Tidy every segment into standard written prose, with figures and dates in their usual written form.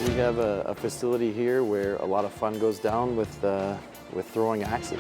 We have a facility here where a lot of fun goes down with throwing axes.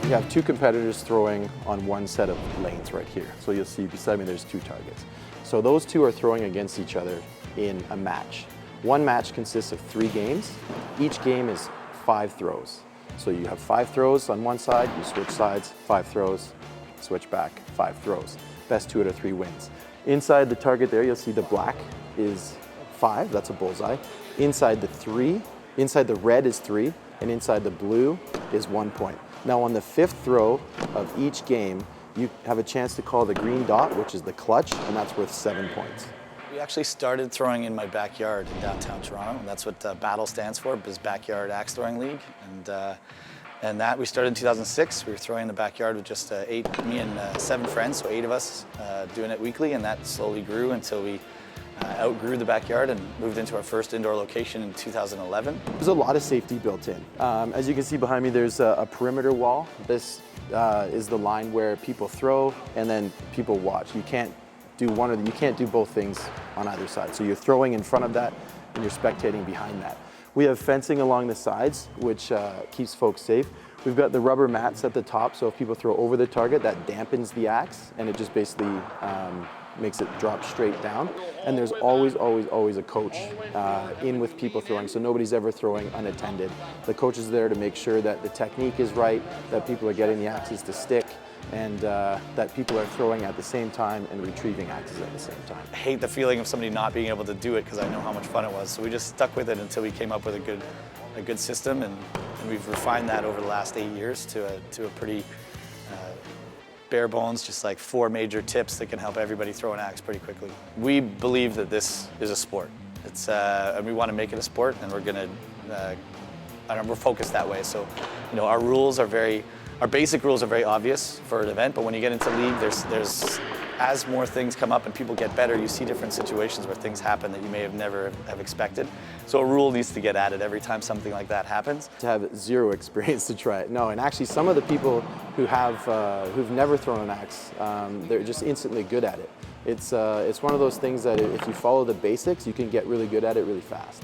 We have two competitors throwing on one set of lanes right here. So you'll see beside me there's two targets. So those two are throwing against each other in a match. One match consists of 3 games. Each game is 5 throws. So you have 5 throws on one side, you switch sides, 5 throws, switch back, 5 throws. Best 2 out of 3 wins. Inside the target there, you'll see the black is 5, that's a bullseye. Inside the red is 3, and inside the blue is 1 point. Now on the 5th throw of each game, you have a chance to call the green dot, which is the clutch, and that's worth 7 points. We actually started throwing in my backyard in downtown Toronto, and that's what BATTLE stands for, Biz Backyard Axe Throwing League. And that we started in 2006. We were throwing in the backyard with just me and 7 friends, so 8 of us doing it weekly, and that slowly grew until we outgrew the backyard and moved into our first indoor location in 2011. There's a lot of safety built in. As you can see behind me, there's a perimeter wall. This is the line where people throw and then people watch. You can't do you can't do both things on either side. So you're throwing in front of that and you're spectating behind that. We have fencing along the sides, which keeps folks safe. We've got the rubber mats at the top, so if people throw over the target, that dampens the axe, and it just basically makes it drop straight down. And there's always a coach in with people throwing, so nobody's ever throwing unattended. The coach is there to make sure that the technique is right, that people are getting the axes to stick, and that people are throwing at the same time and retrieving axes at the same time. I hate the feeling of somebody not being able to do it because I know how much fun it was. So we just stuck with it until we came up with a good system, and we've refined that over the last 8 years to a pretty bare bones, just like 4 major tips that can help everybody throw an axe pretty quickly. We believe that this is a sport. And we want to make it a sport, and we're focused that way. So, our basic rules are very obvious for an event, but when you get into league, as more things come up and people get better, you see different situations where things happen that you may have never have expected. So a rule needs to get added every time something like that happens. To have 0 experience to try it. No, and actually some of the people who've never thrown an axe, they're just instantly good at it. It's one of those things that if you follow the basics, you can get really good at it really fast.